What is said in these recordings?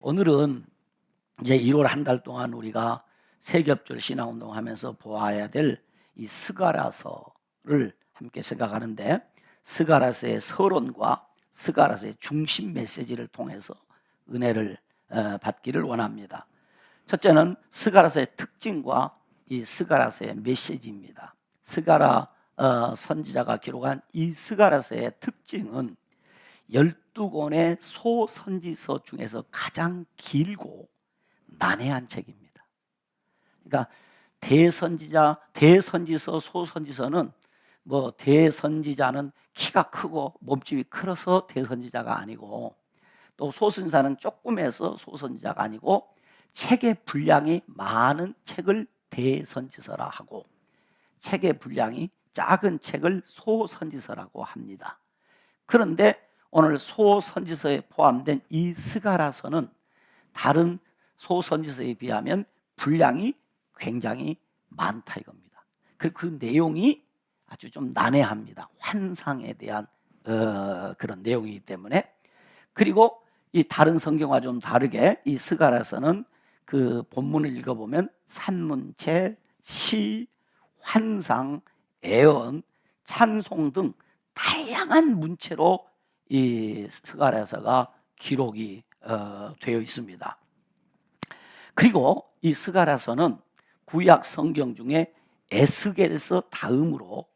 오늘은 이제 1월 한 달 동안 우리가 세겹줄 신앙운동 하면서 보아야 될 이 스가랴서를 함께 생각하는데, 스가랴서의 서론과 스가랴서의 중심 메시지를 통해서 은혜를 받기를 원합니다. 첫째는 스가랴서의 특징과 이 스가랴서의 메시지입니다. 스가랴 선지자가 기록한 이 스가랴서의 특징은 12권의 소선지서 중에서 가장 길고 난해한 책입니다. 그러니까 대선지서, 소선지서는 대선지자는 키가 크고 몸집이 커서 대선지자가 아니고, 또 소선지자는 조금해서 소선지자가 아니고, 책의 분량이 많은 책을 대선지서라 하고, 책의 분량이 작은 책을 소선지서라고 합니다. 그런데 오늘 소선지서에 포함된 이 스가랴서는 다른 소선지서에 비하면 분량이 굉장히 많다 이겁니다. 그 내용이 아주 좀 난해합니다. 환상에 대한 그런 내용이기 때문에. 그리고 이 다른 성경과 좀 다르게 이 스가랴서는 그 본문을 읽어보면 산문체, 시, 환상, 애언, 찬송 등 다양한 문체로 이 스가랴서가 기록이 되어 있습니다. 그리고 이 스가랴서는 구약 성경 중에 에스겔서 다음으로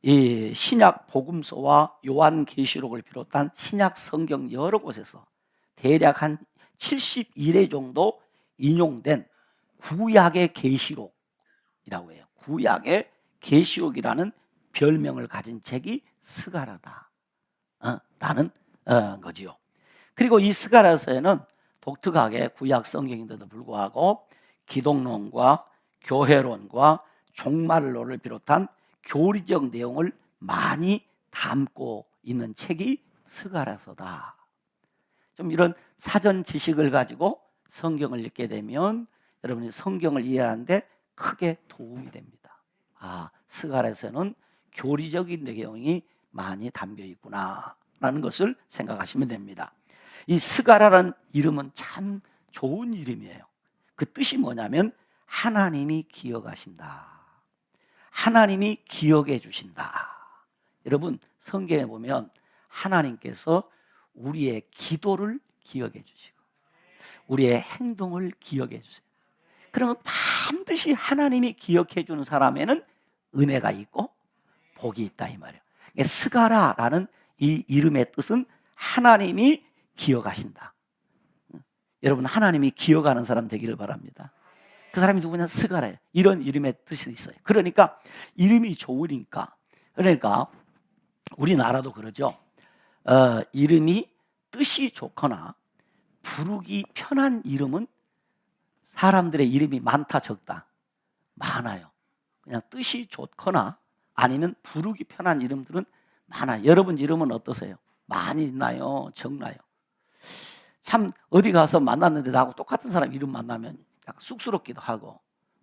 이 신약 복음서와 요한계시록을 비롯한 신약 성경 여러 곳에서 대략 한 71회 정도 인용된 구약의 계시록이라고 해요. 구약의 계시록이라는 별명을 가진 책이 스가랴다 라는 거지요. 그리고 이 스가랴서에는 독특하게 구약 성경인데도 불구하고 기독론과 교회론과 종말론을 비롯한 교리적 내용을 많이 담고 있는 책이 스가랴서다. 좀 이런 사전 지식을 가지고 성경을 읽게 되면 여러분이 성경을 이해하는데 크게 도움이 됩니다. 스가랴서는 교리적인 내용이 많이 담겨 있구나 라는 것을 생각하시면 됩니다. 이 스가랴라는 이름은 참 좋은 이름이에요. 그 뜻이 뭐냐면 하나님이 기억하신다, 하나님이 기억해 주신다. 여러분 성경에 보면 하나님께서 우리의 기도를 기억해 주시고 우리의 행동을 기억해 주세요. 그러면 반드시 하나님이 기억해 주는 사람에는 은혜가 있고 복이 있다 이 말이에요. 스가랴라는 이 이름의 뜻은 하나님이 기억하신다. 여러분 하나님이 기억하는 사람 되기를 바랍니다. 그 사람이 누구냐? 스가랴. 이런 이름의 뜻이 있어요. 그러니까 이름이 좋으니까, 그러니까 우리나라도 그러죠. 이름이 뜻이 좋거나 부르기 편한 이름은 사람들의 이름이 많다 적다? 많아요. 그냥 뜻이 좋거나 아니면 부르기 편한 이름들은 많아요. 여러분 이름은 어떠세요? 많이 있나요? 적나요? 참 어디 가서 만났는데 나하고 똑같은 사람 이름 만나면 약간 쑥스럽기도 하고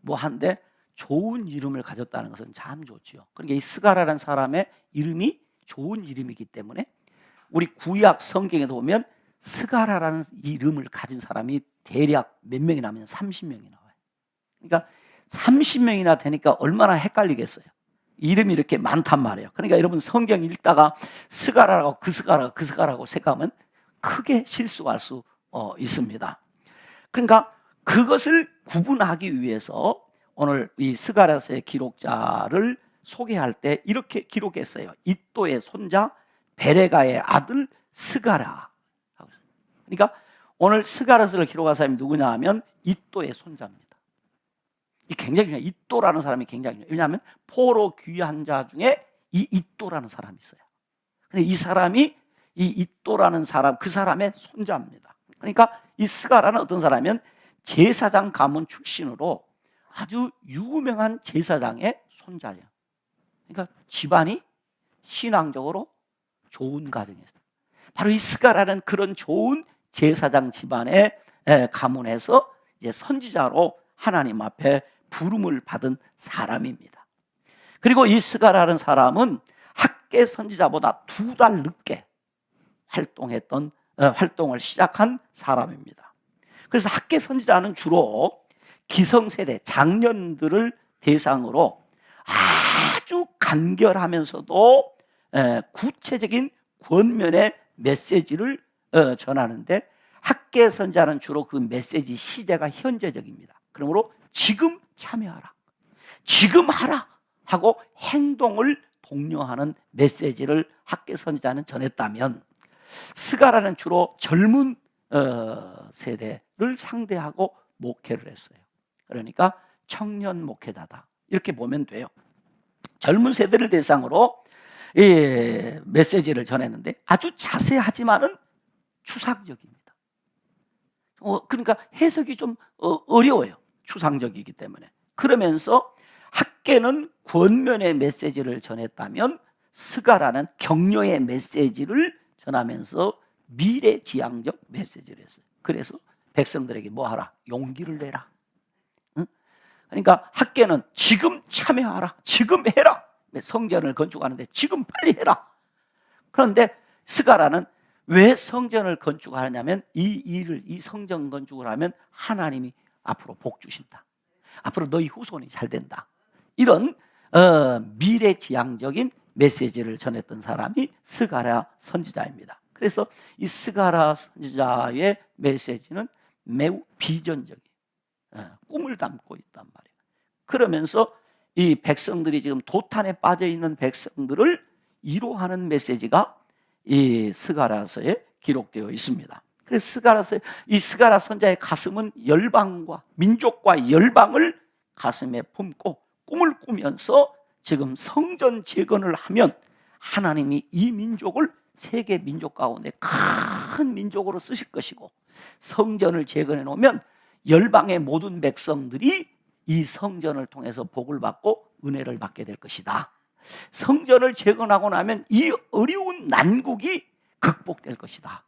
한데 좋은 이름을 가졌다는 것은 참 좋지요. 그러니까 이 스가랴라는 사람의 이름이 좋은 이름이기 때문에 우리 구약 성경에도 보면 스가랴라는 이름을 가진 사람이 대략 몇 명이 나면 30명이 나와요. 그러니까 30명이나 되니까 얼마나 헷갈리겠어요. 이름이 이렇게 많단 말이에요. 그러니까 여러분 성경 읽다가 스가랴라고 그 스가랴라고 생각하면 크게 실수할 수 있습니다. 그러니까 그것을 구분하기 위해서 오늘 이 스가랴서의 기록자를 소개할 때 이렇게 기록했어요. 이또의 손자 베레가의 아들 스가랴. 그러니까 오늘 스가랴서를 기록한 사람이 누구냐 하면 이또의 손자입니다. 이 굉장히 중요해요. 이또라는 사람이 굉장히 중요해요. 왜냐하면 포로 귀한 자 중에 이 이또라는 사람이 있어요. 근데 이 사람이 이 이또라는 사람, 그 사람의 손자입니다. 그러니까 이 스가랴는 어떤 사람이면 제사장 가문 출신으로 아주 유명한 제사장의 손자예요. 그러니까 집안이 신앙적으로 좋은 가정이었어요. 바로 이 스가랴는 그런 좋은 제사장 집안의 가문에서 이제 선지자로 하나님 앞에 부름을 받은 사람입니다. 그리고 이 스가랴라는 사람은 학계 선지자보다 2달 늦게 활동을 시작한 사람입니다. 그래서 학계 선지자는 주로 기성세대, 장년들을 대상으로 아주 간결하면서도 구체적인 권면의 메시지를 전하는데, 학계 선지자는 주로 그 메시지 시제가 현재적입니다. 그러므로 지금 참여하라, 지금 하라 하고 행동을 독려하는 메시지를 학계 선지자는 전했다면, 스가랴는 주로 젊은 세대를 상대하고 목회를 했어요. 그러니까 청년 목회자다, 이렇게 보면 돼요. 젊은 세대를 대상으로 메시지를 전했는데 아주 자세하지만은 추상적입니다. 그러니까 해석이 좀 어려워요. 추상적이기 때문에. 그러면서 학계는 권면의 메시지를 전했다면, 스가랴는 격려의 메시지를 전하면서 미래지향적 메시지를 했어요. 그래서 백성들에게 뭐 하라? 용기를 내라. 응? 그러니까 학계는 지금 참여하라, 지금 해라. 성전을 건축하는데 지금 빨리 해라. 그런데 스가랴는 왜 성전을 건축하냐면, 이 성전 건축을 하면 하나님이 앞으로 복 주신다, 앞으로 너희 후손이 잘 된다, 이런 미래지향적인 메시지를 전했던 사람이 스가랴 선지자입니다. 그래서 이 스가랴 선지자의 메시지는 매우 비전적인 꿈을 담고 있단 말이에요. 그러면서 이 백성들이, 지금 도탄에 빠져 있는 백성들을 위로하는 메시지가 이 스가랴서에 기록되어 있습니다. 그래서 이 스가랴 선지자의 가슴은 열방과 민족과 열방을 가슴에 품고 꿈을 꾸면서, 지금 성전 재건을 하면 하나님이 이 민족을 세계 민족 가운데 큰 민족으로 쓰실 것이고, 성전을 재건해 놓으면 열방의 모든 백성들이 이 성전을 통해서 복을 받고 은혜를 받게 될 것이다. 성전을 재건하고 나면 이 어려운 난국이 극복될 것이다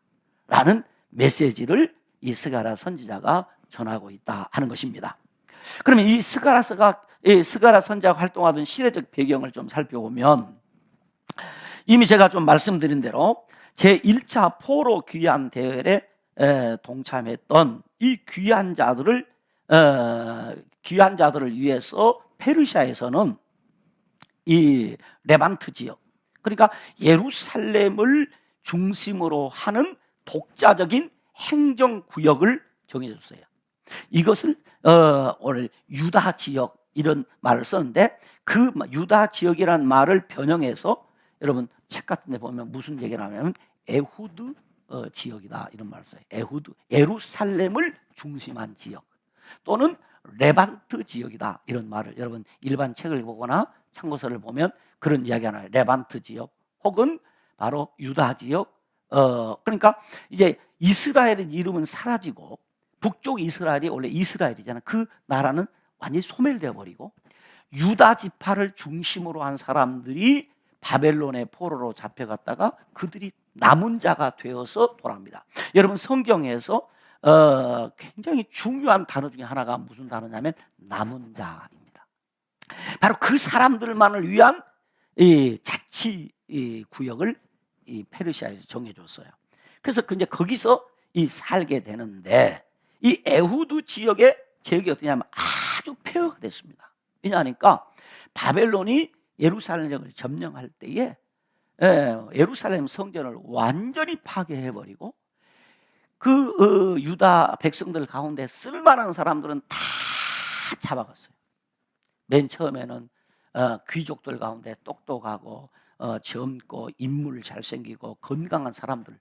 라는 메시지를 이 스가랴 선지자가 전하고 있다 하는 것입니다. 그러면 이 스가랴 선지자가 활동하던 시대적 배경을 좀 살펴보면, 이미 제가 좀 말씀드린 대로 제1차 포로 귀환 대회에 동참했던 이 귀환자들을 위해서 페르시아에서는 이 레반트 지역, 그러니까 예루살렘을 중심으로 하는 독자적인 행정구역을 정해줬어요. 이것을 오늘 유다 지역, 이런 말을 썼는데, 그 유다 지역이라는 말을 변형해서 여러분 책 같은 데 보면 무슨 얘기를 하냐면 에후드 지역이다, 이런 말을 써요. 에후드, 예루살렘을 중심한 지역, 또는 레반트 지역이다, 이런 말을, 여러분 일반 책을 보거나 참고서를 보면 그런 이야기 하나요. 레반트 지역 혹은 바로 유다 지역. 그러니까 이제 이스라엘의 이름은 사라지고, 북쪽 이스라엘이 원래 이스라엘이잖아요. 그 나라는 완전히 소멸되어 버리고, 유다 지파를 중심으로 한 사람들이 바벨론의 포로로 잡혀갔다가 그들이 남은 자가 되어서 돌아옵니다. 여러분 성경에서 굉장히 중요한 단어 중에 하나가 무슨 단어냐면 남은 자입니다. 바로 그 사람들만을 위한 이 자치 구역을 이 페르시아에서 정해줬어요. 그래서 이제 거기서 살게 되는데, 이 에후드 지역의 지역이 어떠냐면 아주 폐허가 됐습니다. 왜냐하니까 바벨론이 예루살렘을 점령할 때에 예루살렘 성전을 완전히 파괴해버리고, 그 유다 백성들 가운데 쓸만한 사람들은 다 잡아갔어요. 맨 처음에는 귀족들 가운데 똑똑하고 젊고 인물 잘생기고 건강한 사람들,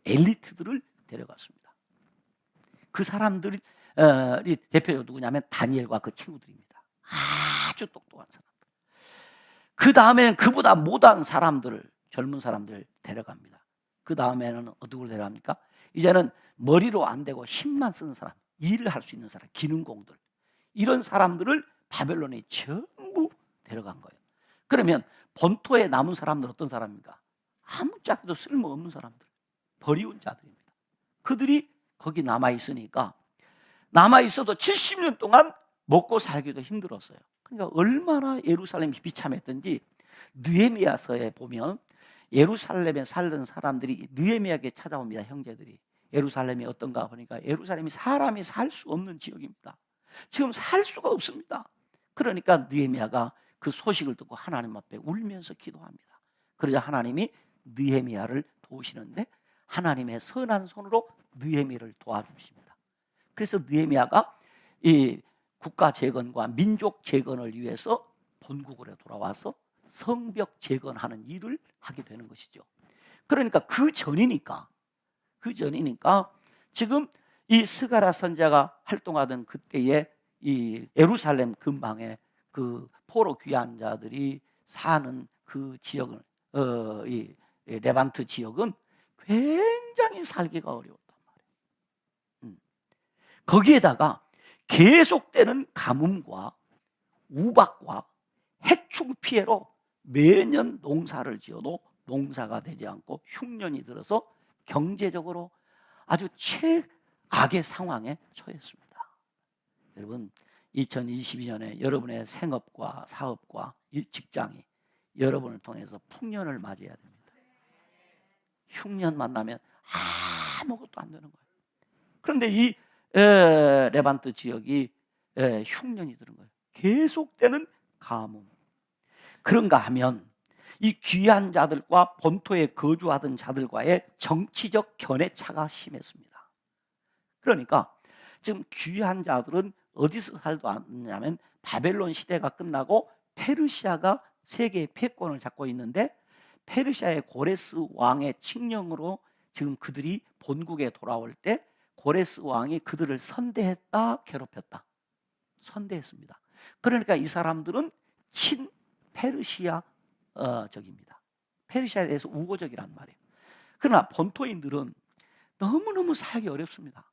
엘리트들을 데려갔습니다. 그 사람들이 대표적으로 누구냐면 다니엘과 그 친구들입니다. 아주 똑똑한 사람들. 그 다음에는 그보다 못한 사람들을, 젊은 사람들을 데려갑니다. 그 다음에는 누구를 데려갑니까? 이제는 머리로 안 되고 힘만 쓰는 사람, 일을 할 수 있는 사람, 기능공들, 이런 사람들을 바벨론에 전부 데려간 거예요. 그러면 본토에 남은 사람들은 어떤 사람입니까? 아무짝에도 쓸모없는 사람들, 버리운 자들입니다. 그들이 거기 남아있으니까, 남아있어도 70년 동안 먹고 살기도 힘들었어요. 그러니까 얼마나 예루살렘이 비참했던지, 느헤미야서에 보면 예루살렘에 살던 사람들이 느헤미야에게 찾아옵니다. 형제들이 예루살렘이 어떤가 보니까 예루살렘이 사람이 살 수 없는 지역입니다. 지금 살 수가 없습니다. 그러니까 느헤미야가 그 소식을 듣고 하나님 앞에 울면서 기도합니다. 그러자 하나님이 느헤미야를 도우시는데 하나님의 선한 손으로 느헤미야를 도와주십니다. 그래서 느헤미야가 이 국가 재건과 민족 재건을 위해서 본국으로 돌아와서 성벽 재건하는 일을 하게 되는 것이죠. 그러니까 그 전이니까 지금 이 스가랴 선지자가 활동하던 그때의 이 예루살렘 근방에 그 포로 귀환 자들이 사는 그 지역은 이 레반트 지역은 굉장히 살기가 어려웠단 말이에요. 거기에다가 계속되는 가뭄과 우박과 해충 피해로 매년 농사를 지어도 농사가 되지 않고 흉년이 들어서 경제적으로 아주 최악의 상황에 처했습니다. 여러분, 2022년에 여러분의 생업과 사업과 직장이 여러분을 통해서 풍년을 맞이해야 됩니다. 흉년 만나면 아무것도 안 되는 거예요. 그런데 이 레반트 지역이 흉년이 들은 거예요. 계속되는 가뭄. 그런가 하면 이 귀한 자들과 본토에 거주하던 자들과의 정치적 견해차가 심했습니다. 그러니까 지금 귀한 자들은 어디서 살도 않냐면 바벨론 시대가 끝나고 페르시아가 세계의 패권을 잡고 있는데 페르시아의 고레스 왕의 칙령으로 지금 그들이 본국에 돌아올 때 고레스 왕이 그들을 선대했다, 괴롭혔다. 선대했습니다. 그러니까 이 사람들은 친 페르시아 적입니다. 페르시아에 대해서 우호적이란 말이에요. 그러나 본토인들은 너무너무 살기 어렵습니다.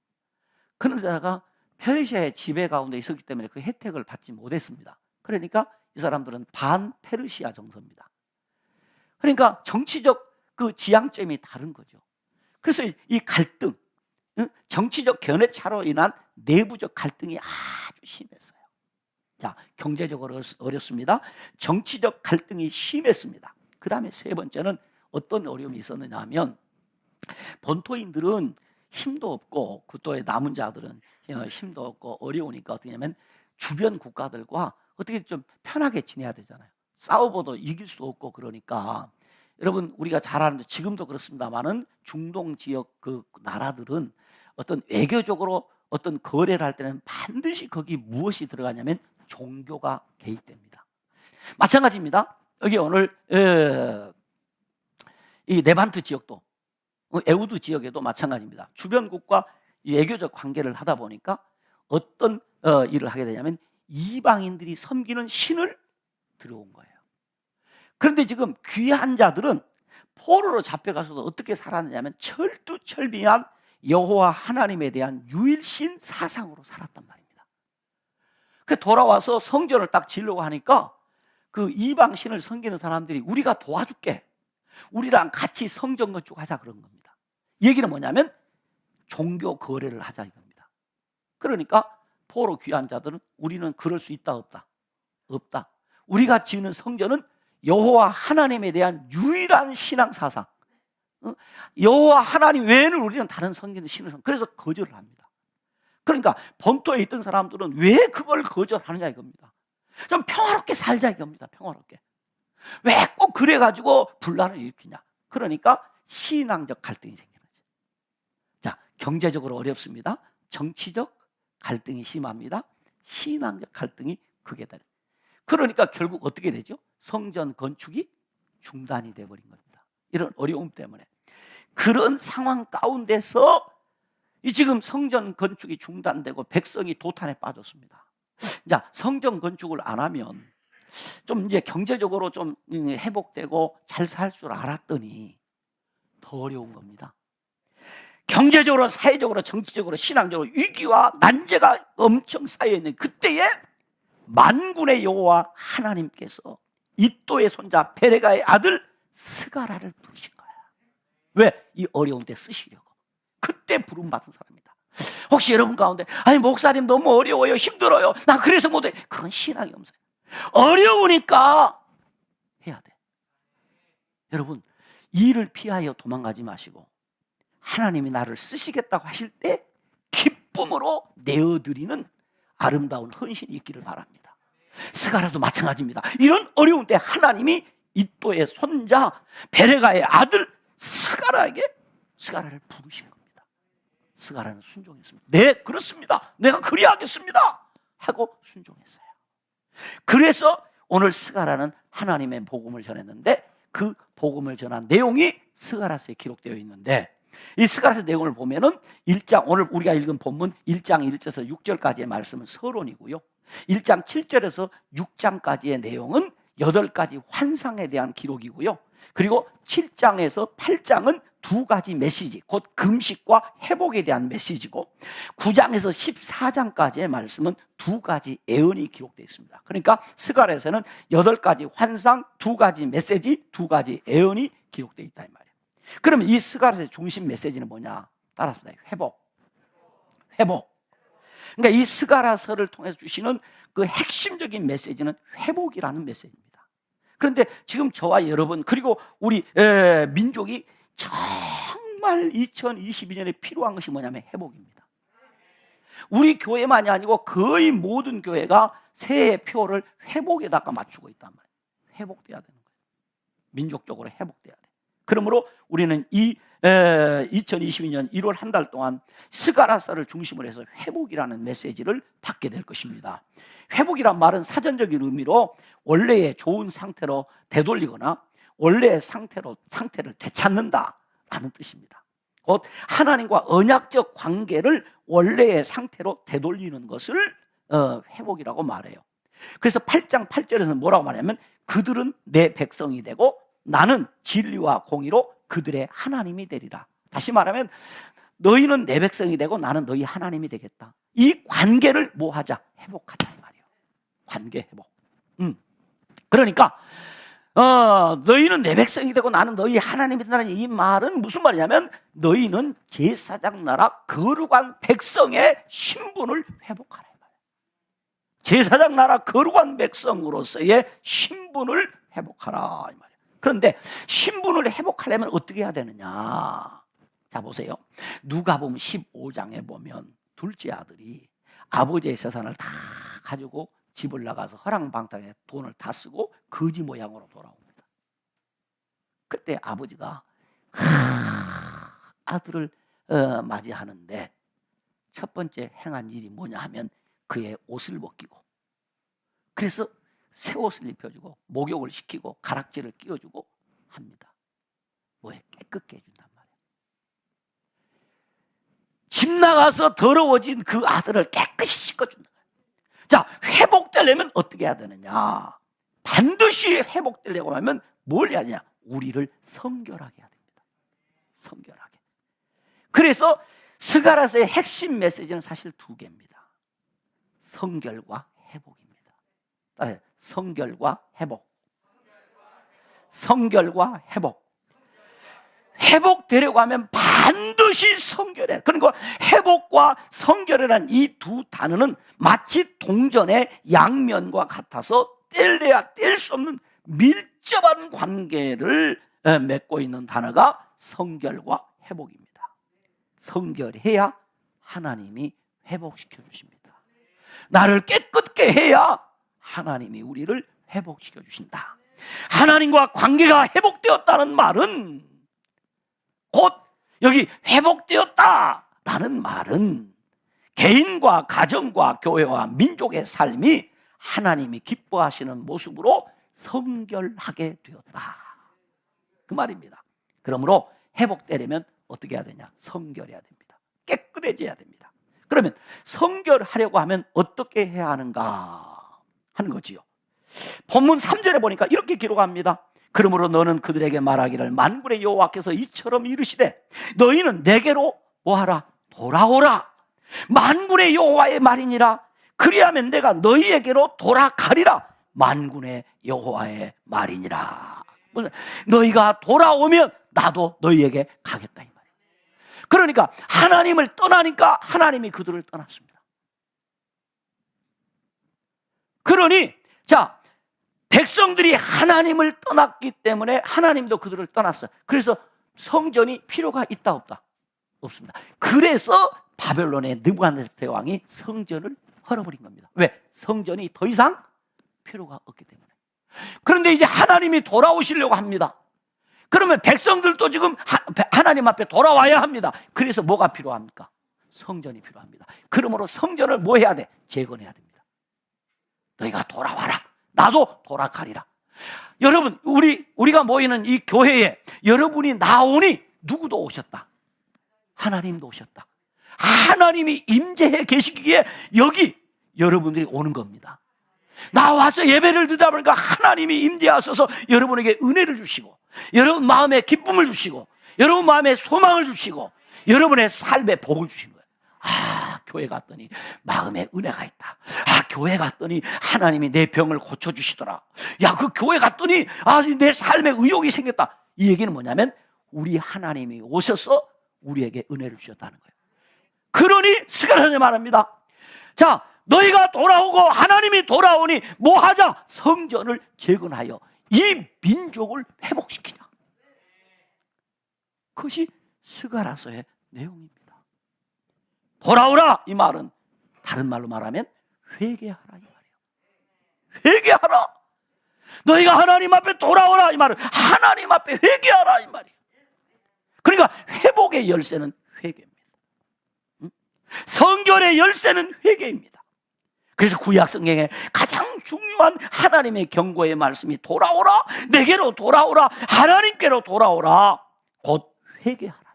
그런데다가 페르시아의 지배 가운데 있었기 때문에 그 혜택을 받지 못했습니다. 그러니까 이 사람들은 반 페르시아 정서입니다. 그러니까 정치적 그 지향점이 다른 거죠. 그래서 이 갈등, 정치적 견해차로 인한 내부적 갈등이 아주 심했어요. 자, 경제적으로 어렵습니다. 정치적 갈등이 심했습니다. 그 다음에 세 번째는 어떤 어려움이 있었느냐 하면 본토인들은 힘도 없고 그또의 남은 자들은 힘도 없고 어려우니까 어떻게 하냐면 주변 국가들과 어떻게 좀 편하게 지내야 되잖아요. 싸워봐도 이길 수 없고 그러니까 여러분 우리가 잘 아는데 지금도 그렇습니다만은 중동 지역 그 나라들은 어떤 외교적으로 어떤 거래를 할 때는 반드시 거기 무엇이 들어가냐면 종교가 개입됩니다. 마찬가지입니다. 여기 오늘 이 레반트 지역도 에우드 지역에도 마찬가지입니다. 주변국과 외교적 관계를 하다 보니까 어떤 일을 하게 되냐면 이방인들이 섬기는 신을 들어온 거예요. 그런데 지금 귀한 자들은 포로로 잡혀가서도 어떻게 살았느냐면 철두철미한 여호와 하나님에 대한 유일신 사상으로 살았단 말입니다. 그 돌아와서 성전을 딱 지으려고 하니까 그 이방 신을 섬기는 사람들이 우리가 도와줄게, 우리랑 같이 성전 건축하자 그런 겁니다. 얘기는 뭐냐면 종교 거래를 하자 이겁니다. 그러니까 포로 귀한 자들은 우리는 그럴 수 있다 없다? 없다. 우리가 지으는 성전은 여호와 하나님에 대한 유일한 신앙 사상, 여호와 하나님 외에는 우리는 다른 성기는 신을 그래서 거절을 합니다. 그러니까 본토에 있던 사람들은 왜 그걸 거절하느냐 이겁니다. 좀 평화롭게 살자 이겁니다. 평화롭게. 왜 꼭 그래가지고 분란을 일으키냐. 그러니까 신앙적 갈등이 생기는 거죠. 자, 경제적으로 어렵습니다. 정치적 갈등이 심합니다. 신앙적 갈등이 크게 되는. 그러니까 결국 어떻게 되죠? 성전 건축이 중단이 돼버린 겁니다. 이런 어려움 때문에. 그런 상황 가운데서 이 지금 성전 건축이 중단되고 백성이 도탄에 빠졌습니다. 자, 성전 건축을 안 하면 좀 이제 경제적으로 좀 회복되고 잘 살 줄 알았더니 더 어려운 겁니다. 경제적으로, 사회적으로, 정치적으로, 신앙적으로 위기와 난제가 엄청 쌓여있는 그때에 만군의 여호와 하나님께서 이또의 손자 베레가의 아들 스가랴를 부르신 거야. 왜? 이 어려운 때 쓰시려고. 그때 부름받은 사람입니다. 혹시 여러분 가운데 아니 목사님 너무 어려워요, 힘들어요, 나 그래서 못해, 그건 신앙이 없어요. 어려우니까 해야 돼. 여러분, 일을 피하여 도망가지 마시고 하나님이 나를 쓰시겠다고 하실 때 기쁨으로 내어드리는 아름다운 헌신이 있기를 바랍니다. 스가랴도 마찬가지입니다. 이런 어려운 때 하나님이 이또의 손자 베레가의 아들 스가랴를 부르신 겁니다. 스가랴는 순종했습니다. 네, 그렇습니다. 내가 그리하겠습니다 하고 순종했어요. 그래서 오늘 스가랴는 하나님의 복음을 전했는데 그 복음을 전한 내용이 스가랴서에 기록되어 있는데, 이 스가랴서 내용을 보면은 1장, 오늘 우리가 읽은 본문 1장 1절에서 6절까지의 말씀은 서론이고요, 1장 7절에서 6장까지의 내용은 8가지 환상에 대한 기록이고요, 그리고 7장에서 8장은 2가지 메시지, 곧 금식과 회복에 대한 메시지고, 9장에서 14장까지의 말씀은 2가지 예언이 기록되어 있습니다. 그러니까 스가랴서는 8가지 환상, 2가지 메시지, 2가지 예언이 기록되어 있다 이 말이에요. 그러면 이 스가랴서의 중심 메시지는 뭐냐? 따라서 회복. 그러니까 이 스가랴서를 통해서 주시는 그 핵심적인 메시지는 회복이라는 메시지입니다. 그런데 지금 저와 여러분, 그리고 우리 민족이 정말 2022년에 필요한 것이 뭐냐면 회복입니다. 우리 교회만이 아니고 거의 모든 교회가 새해 표를 회복에다가 맞추고 있단 말이에요. 회복돼야 되는 거예요. 민족적으로 회복돼야 돼. 그러므로 우리는 이 2022년 1월 한 달 동안 스가랴서를 중심으로 해서 회복이라는 메시지를 받게 될 것입니다. 회복이란 말은 사전적인 의미로 원래의 좋은 상태로 되돌리거나 원래의 상태를 되찾는다라는 뜻입니다. 곧 하나님과 언약적 관계를 원래의 상태로 되돌리는 것을 회복이라고 말해요. 그래서 8장 8절에서 뭐라고 말하냐면, 그들은 내 백성이 되고 나는 진리와 공의로 그들의 하나님이 되리라. 다시 말하면 너희는 내 백성이 되고 나는 너희 하나님이 되겠다. 이 관계를 뭐 하자? 회복하자 이 말이에요. 관계 회복. 그러니까 너희는 내 백성이 되고 나는 너희 하나님이 된다는 이 말은 무슨 말이냐면, 너희는 제사장 나라 거룩한 백성의 신분을 회복하라 이 말이에요. 제사장 나라 거룩한 백성으로서의 신분을 회복하라 이 말이에요. 그런데 신분을 회복하려면 어떻게 해야 되느냐? 자 보세요. 누가복음 15장에 보면 둘째 아들이 아버지의 재산을 다 가지고 집을 나가서 허랑방탕에 돈을 다 쓰고 거지 모양으로 돌아옵니다. 그때 아버지가 아들을 맞이하는데 첫 번째 행한 일이 뭐냐 하면 그의 옷을 벗기고, 그래서 새 옷을 입혀주고 목욕을 시키고 가락지를 끼워주고 합니다. 뭐에? 깨끗게 해준단 말이에요. 집 나가서 더러워진 그 아들을 깨끗이 씻어준다. 자, 회복되려면 어떻게 해야 되느냐? 반드시 회복되려고 하면 뭘 해야 되냐? 우리를 성결하게 해야 됩니다. 성결하게. 그래서 스가랴서의 핵심 메시지는 사실 2개입니다. 성결과 회복입니다. 성결과 회복. 성결과 회복. 회복되려고 하면 반드시 성결해. 그러니까 회복과 성결이라는 이 2 단어는 마치 동전의 양면과 같아서 뗄래야 뗄 수 없는 밀접한 관계를 맺고 있는 단어가 성결과 회복입니다. 성결해야 하나님이 회복시켜 주십니다. 나를 깨끗게 해야 하나님이 우리를 회복시켜 주신다. 하나님과 관계가 회복되었다는 말은, 곧 여기 회복되었다라는 말은 개인과 가정과 교회와 민족의 삶이 하나님이 기뻐하시는 모습으로 성결하게 되었다, 그 말입니다. 그러므로 회복되려면 어떻게 해야 되냐? 성결해야 됩니다. 깨끗해져야 됩니다. 그러면 성결하려고 하면 어떻게 해야 하는가 하는 거지요. 본문 3절에 보니까 이렇게 기록합니다. 그러므로 너는 그들에게 말하기를, 만군의 여호와께서 이처럼 이르시되 너희는 내게로 뭐하라? 돌아오라. 만군의 여호와의 말이니라. 그리하면 내가 너희에게로 돌아가리라. 만군의 여호와의 말이니라. 너희가 돌아오면 나도 너희에게 가겠다 이 말이에요. 그러니까 하나님을 떠나니까 하나님이 그들을 떠났습니다. 그러니 자, 백성들이 하나님을 떠났기 때문에 하나님도 그들을 떠났어요. 그래서 성전이 필요가 있다 없다? 없습니다. 그래서 바벨론의 느부갓네살 왕이 성전을 헐어버린 겁니다. 왜? 성전이 더 이상 필요가 없기 때문에. 그런데 이제 하나님이 돌아오시려고 합니다. 그러면 백성들도 지금 하나님 앞에 돌아와야 합니다. 그래서 뭐가 필요합니까? 성전이 필요합니다. 그러므로 성전을 뭐 해야 돼? 재건해야 됩니다. 너희가 돌아와라. 나도 돌아가리라. 여러분, 우리가 모이는 이 교회에 여러분이 나오니 누구도 오셨다. 하나님도 오셨다. 하나님이 임재해 계시기에 여기 여러분들이 오는 겁니다. 나와서 예배를 드리다 보니까 하나님이 임재하셔서 여러분에게 은혜를 주시고, 여러분 마음에 기쁨을 주시고, 여러분 마음에 소망을 주시고, 여러분의 삶에 복을 주신 거예요. 아, 교회 갔더니 마음에 은혜가 있다. 아, 교회 갔더니 하나님이 내 병을 고쳐주시더라. 야, 그 교회 갔더니 내 삶에 의욕이 생겼다. 이 얘기는 뭐냐면 우리 하나님이 오셔서 우리에게 은혜를 주셨다는 거예요. 그러니 스가랴서 말합니다. 자, 너희가 돌아오고 하나님이 돌아오니 뭐 하자? 성전을 재건하여 이 민족을 회복시키자. 그것이 스가랴서의 내용입니다. 돌아오라, 이 말은 다른 말로 말하면 회개하라, 이 말이에요. 회개하라. 너희가 하나님 앞에 돌아오라, 이 말은 하나님 앞에 회개하라, 이 말이에요. 그러니까 회복의 열쇠는 회개입니다. 성결의 열쇠는 회개입니다. 그래서 구약 성경에 가장 중요한 하나님의 경고의 말씀이 돌아오라, 내게로 돌아오라, 하나님께로 돌아오라, 곧 회개하라.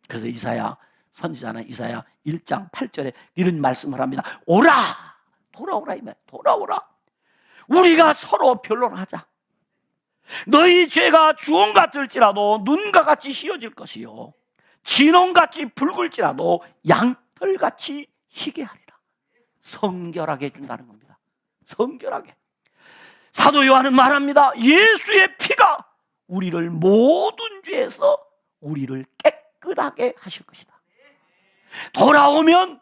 그래서 이사야 선지자는 이사야 1장 8절에 이런 말씀을 합니다. 오라, 돌아오라, 이 말. 돌아오라. 우리가 서로 변론하자. 너희 죄가 주홍 같을지라도 눈과 같이 휘어질 것이요, 진홍같이 붉을지라도 양털같이 희게 하리라. 성결하게 해준다는 겁니다. 성결하게. 사도 요한은 말합니다. 예수의 피가 우리를 모든 죄에서 우리를 깨끗하게 하실 것이다. 돌아오면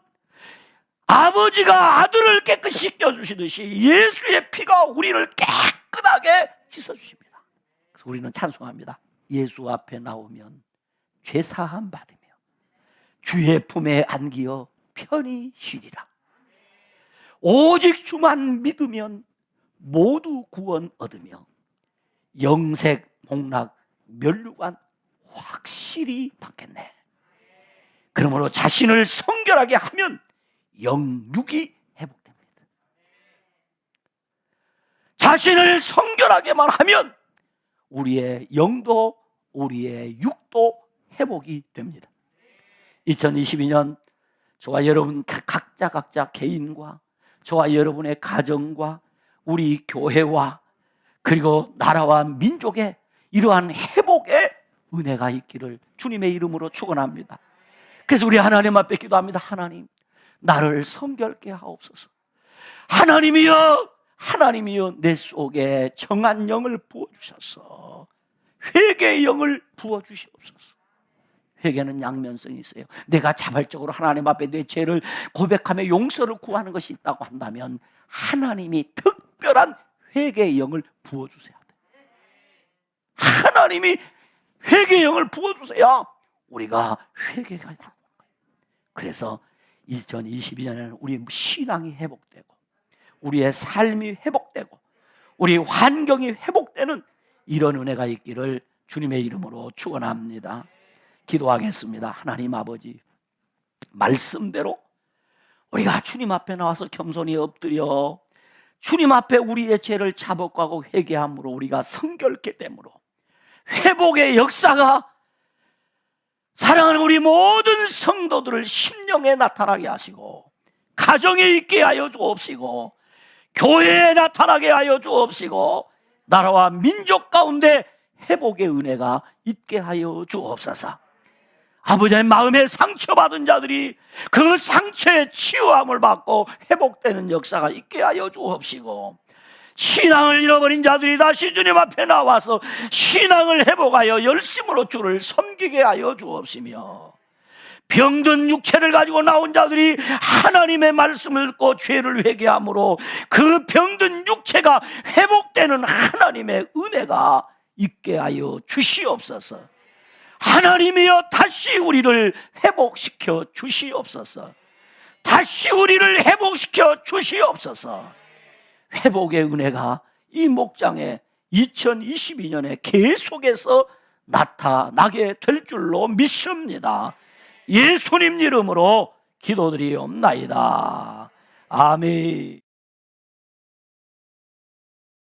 아버지가 아들을 깨끗이 씻겨주시듯이 예수의 피가 우리를 깨끗하게 씻어주십니다. 그래서 우리는 찬송합니다. 예수 앞에 나오면 죄사함 받으며 주의 품에 안기어 편히 쉬리라. 오직 주만 믿으면 모두 구원 얻으며 영색, 복락, 멸류관 확실히 받겠네. 그러므로 자신을 성결하게 하면 영육이 회복됩니다. 자신을 성결하게만 하면 우리의 영도, 우리의 육도 회복이 됩니다. 2022년 저와 여러분 각자 개인과 저와 여러분의 가정과 우리 교회와 그리고 나라와 민족에 이러한 회복의 은혜가 있기를 주님의 이름으로 축원합니다. 그래서 우리 하나님 앞에 기도합니다. 하나님, 나를 성결케 하옵소서. 하나님이여, 하나님이여, 내 속에 정한 영을 부어주셔서 회개의 영을 부어주시옵소서. 회개는 양면성이 있어요. 내가 자발적으로 하나님 앞에 내 죄를 고백하며 용서를 구하는 것이 있다고 한다면 하나님이 특별한 회개의 영을 부어주셔야 돼요. 하나님이 회개의 영을 부어주세요. 우리가 회개가 나오는 거예요. 그래서 2022년에는 우리 신앙이 회복되고 우리의 삶이 회복되고 우리 환경이 회복되는 이런 은혜가 있기를 주님의 이름으로 축원합니다. 기도하겠습니다. 하나님 아버지, 말씀대로 우리가 주님 앞에 나와서 겸손히 엎드려 주님 앞에 우리의 죄를 자복하고 회개함으로 우리가 성결케 됨으로 회복의 역사가 사랑하는 우리 모든 성도들을 심령에 나타나게 하시고 가정에 있게 하여 주옵시고 교회에 나타나게 하여 주옵시고 나라와 민족 가운데 회복의 은혜가 있게 하여 주옵소서. 아버지의 마음에 상처받은 자들이 그 상처의 치유함을 받고 회복되는 역사가 있게 하여 주옵시고 신앙을 잃어버린 자들이 다시 주님 앞에 나와서 신앙을 회복하여 열심으로 주를 섬기게 하여 주옵시며 병든 육체를 가지고 나온 자들이 하나님의 말씀을 듣고 죄를 회개함으로 그 병든 육체가 회복되는 하나님의 은혜가 있게 하여 주시옵소서. 하나님이여 다시 우리를 회복시켜 주시옵소서. 다시 우리를 회복시켜 주시옵소서. 회복의 은혜가 이 목장에 2022년에 계속해서 나타나게 될 줄로 믿습니다. 예수님 이름으로 기도드리옵나이다. 아멘.